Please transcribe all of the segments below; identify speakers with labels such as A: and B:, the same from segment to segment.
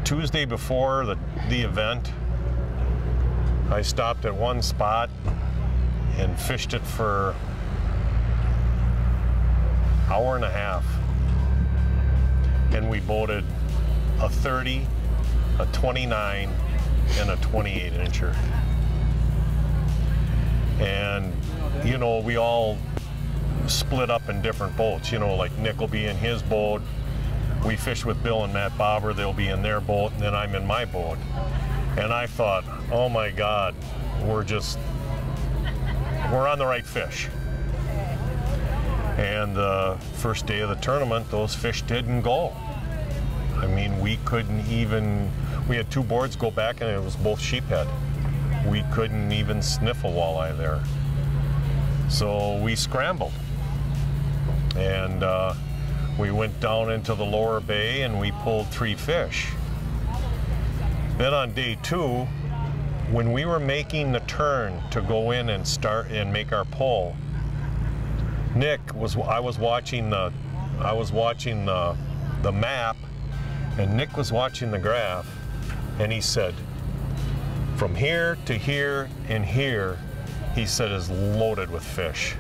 A: Tuesday before the event, I stopped at one spot and fished it for an hour and a half. And we boated a 30, a 29, and a 28 incher. And, you know, we all split up in different boats. You know, like Nick will be in his boat. We fish with Bill and Matt Bobber. They'll be in their boat, and then I'm in my boat. And I thought, oh my God, we're on the right fish. And the first day of the tournament, those fish didn't go. I mean, we couldn't even, we had two boards go back and it was both sheephead. We couldn't even sniff a walleye there. So we scrambled. And we went down into the lower bay and we pulled 3 fish. Then on day 2, when we were making the turn to go in and start and make our pull, I was watching the map, and Nick was watching the graph, and he said, from here to here and here, he said, is loaded with fish.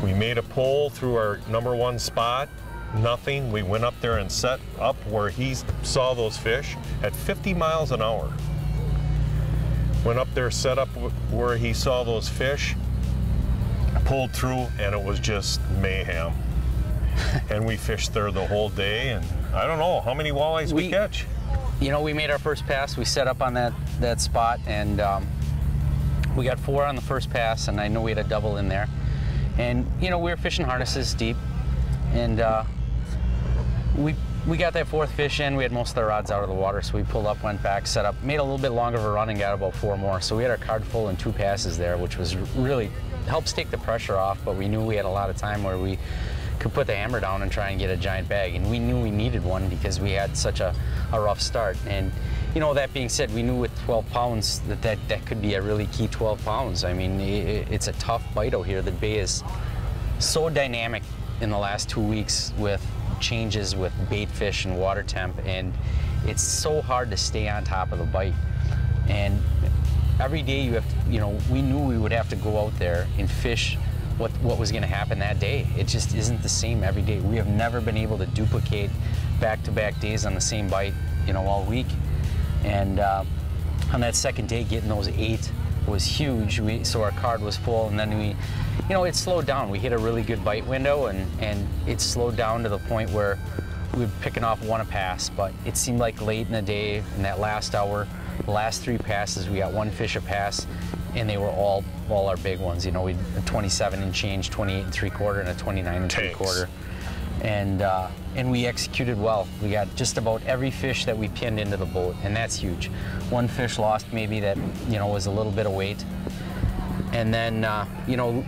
A: We made a pull through our number 1 spot, nothing. We went up there and set up where he saw those fish at 50 miles an hour. Went up there, set up where he saw those fish, pulled through, and it was just mayhem. And we fished there the whole day, and I don't know how many walleyes we catch.
B: You know, we made our first pass. We set up on that spot, and we got 4 on the first pass, and I know we had a double in there. And you know, we were fishing harnesses deep, and we got that 4th fish in. We had most of the rods out of the water, so we pulled up, went back, set up, made a little bit longer of a run, and got about 4 more. So we had our card full in 2 passes there, which was really helps take the pressure off. But we knew we had a lot of time where we could put the hammer down and try and get a giant bag, and we knew we needed one because we had such a rough start. And you know, that being said, we knew with 12 pounds that could be a really key 12 pounds. I mean, it's a tough bite out here. The bay is so dynamic in the last 2 weeks with changes with bait fish and water temp, and it's so hard to stay on top of the bite. And every day you have to, you know, we knew we would have to go out there and fish what was going to happen that day. It just isn't the same every day. We have never been able to duplicate back-to-back days on the same bite, you know, all week. And on that second day, getting those 8 was huge. So our card was full, and then you know, it slowed down. We hit a really good bite window, and it slowed down to the point where we were picking off 1 a pass. But it seemed like late in the day, in that last hour, the last 3 passes, we got 1 fish a pass, and they were all our big ones. You know, we had a 27 and change, 28 and 3/4, and a 29 and 3/4. And we executed well. We got just about every fish that we pinned into the boat, and that's huge. 1 fish lost maybe that, you know, was a little bit of weight. And then, you know,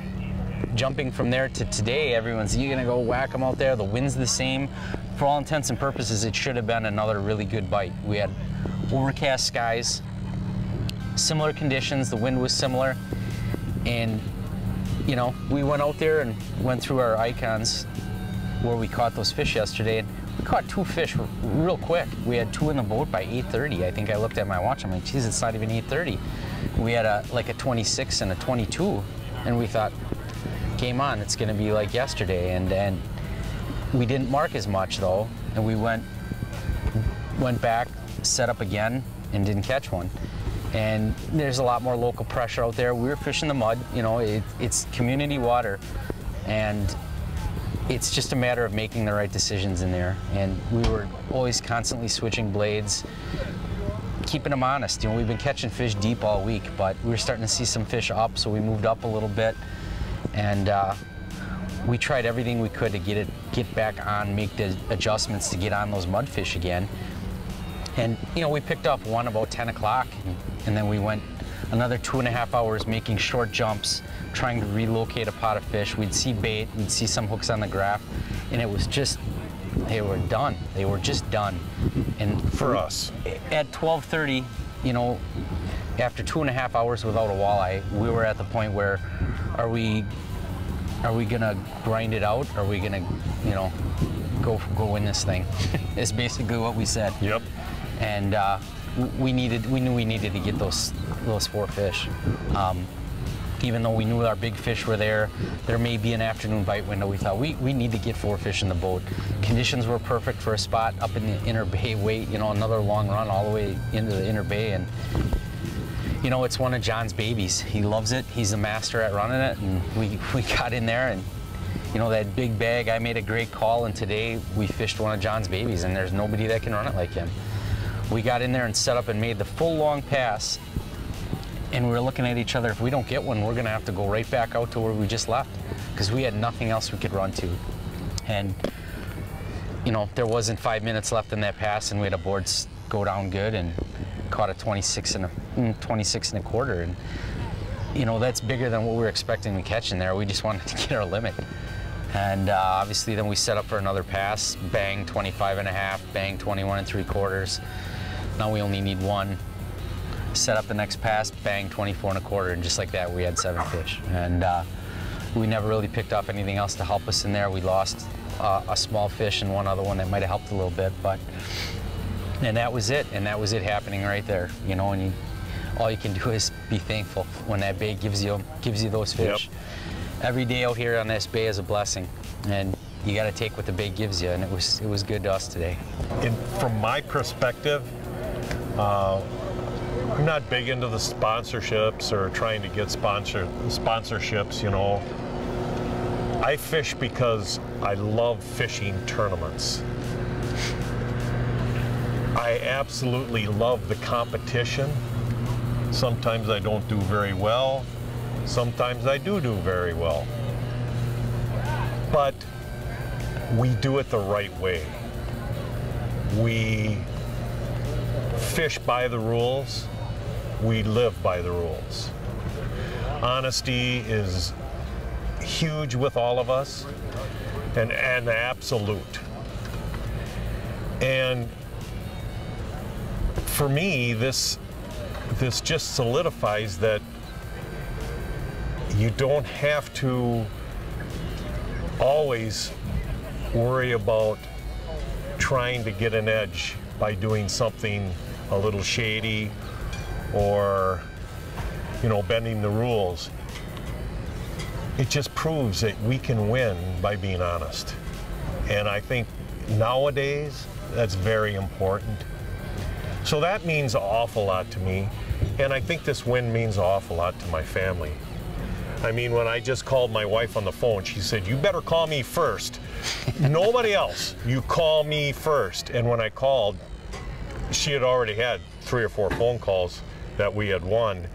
B: jumping from there to today, everyone's, you're gonna go whack them out there, the wind's the same. For all intents and purposes, it should have been another really good bite. We had overcast skies, similar conditions, the wind was similar, and you know, we went out there and went through our icons where we caught those fish yesterday, and we caught 2 fish real quick. We had 2 in the boat by 8:30. I think I looked at my watch, I'm like, geez, it's not even 8:30. We had like a 26 and a 22, and we thought, game on, it's gonna be like yesterday. And we didn't mark as much though, and we went back, set up again, and didn't catch one. And there's a lot more local pressure out there. We were fishing the mud, you know, it's community water, and it's just a matter of making the right decisions in there. And we were always constantly switching blades, keeping them honest. You know, we've been catching fish deep all week, but we were starting to see some fish up, so we moved up a little bit, and we tried everything we could to get back on, make the adjustments to get on those mudfish again. And you know, we picked up 1 about 10 o'clock, and then we went another 2.5 hours making short jumps, trying to relocate a pot of fish. We'd see bait, we'd see some hooks on the graph, and it was just, they were done. They were just done. And
A: for us,
B: at 12:30, you know, after 2.5 hours without a walleye, we were at the point where, are we gonna grind it out? Are we gonna, you know, go win this thing? is basically what we said.
A: Yep.
B: And we knew we needed to get those 4 fish. Even though we knew our big fish were there may be an afternoon bite window. We thought we need to get 4 fish in the boat. Conditions were perfect for a spot up in the inner bay. Wait, another long run all the way into the inner bay, and it's one of John's babies. He loves it. He's a master at running it, and we got in there, and that big bag. I made a great call, and today we fished one of John's babies, and there's nobody that can run it like him. We got in there and set up and made the full long pass. And we were looking at each other, if we don't get one, we're gonna have to go right back out to where we just left, because we had nothing else we could run to. And, there wasn't 5 minutes left in that pass, and we had a board go down good and caught a 26 and a quarter. And, that's bigger than what we were expecting to catch in there. We just wanted to get our limit. And obviously then we set up for another pass, bang, 25 and a half, bang, 21 3/4. Now we only need one. Set up the next pass, bang, 24 and a quarter, and just like that we had 7 fish. And we never really picked up anything else to help us in there. We lost a small fish and one other one that might have helped a little bit, and that was it. And that was it happening right there. And all you can do is be thankful when that bay gives you those fish.
A: Yep.
B: Every day out here on this bay is a blessing, and you got to take what the bay gives you. And it was good to us today.
A: From my perspective, I'm not big into the sponsorships or trying to get sponsorships, I fish because I love fishing tournaments. I absolutely love the competition. Sometimes I don't do very well. Sometimes I do very well. But we do it the right way. We fish by the rules. We live by the rules. Honesty is huge with all of us, and absolute. And for me, this just solidifies that you don't have to always worry about trying to get an edge by doing something a little shady or bending the rules. It just proves that we can win by being honest. And I think nowadays that's very important. So that means an awful lot to me, and I think this win means an awful lot to my family. I mean, when I just called my wife on the phone, she said, "You better call me first. Nobody else. You call me first." And when I called, she had already had 3 or 4 phone calls that we had won,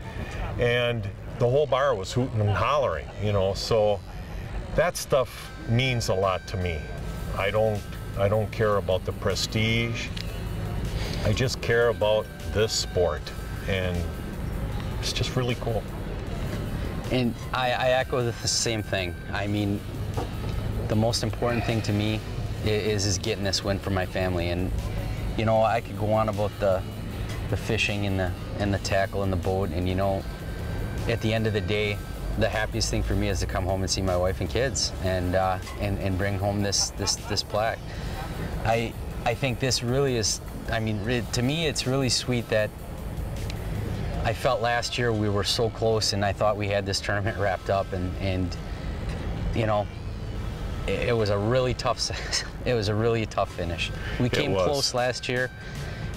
A: and the whole bar was hooting and hollering, so that stuff means a lot to me. I don't care about the prestige. I just care about this sport, and it's just really cool.
B: And I echo the same thing. I mean, the most important thing to me is getting this win for my family. And I could go on about the fishing and the tackle and the boat, and at the end of the day, the happiest thing for me is to come home and see my wife and kids, and bring home this plaque. I think this really is. I mean, to me, it's really sweet that I felt last year we were so close, and I thought we had this tournament wrapped up, and it was a really tough. It was a really tough finish. We came close last year,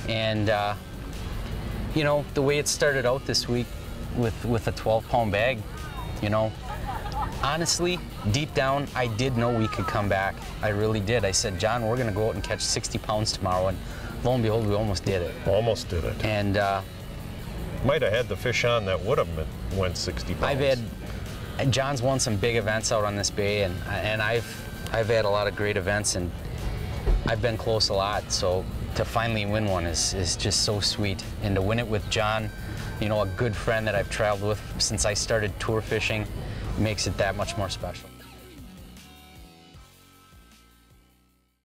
B: and the way it started out this week with a 12-pound bag, honestly, deep down, I did know we could come back. I really did. I said, "John, we're going to go out and catch 60 pounds tomorrow," and lo and behold, we almost did it.
A: Almost did it.
B: And
A: might have had the fish on that would have went 60 pounds.
B: John's won some big events out on this bay, and I've had a lot of great events, and I've been close a lot. So to finally win one is just so sweet, and to win it with John, a good friend that I've traveled with since I started tour fishing, makes it that much more special.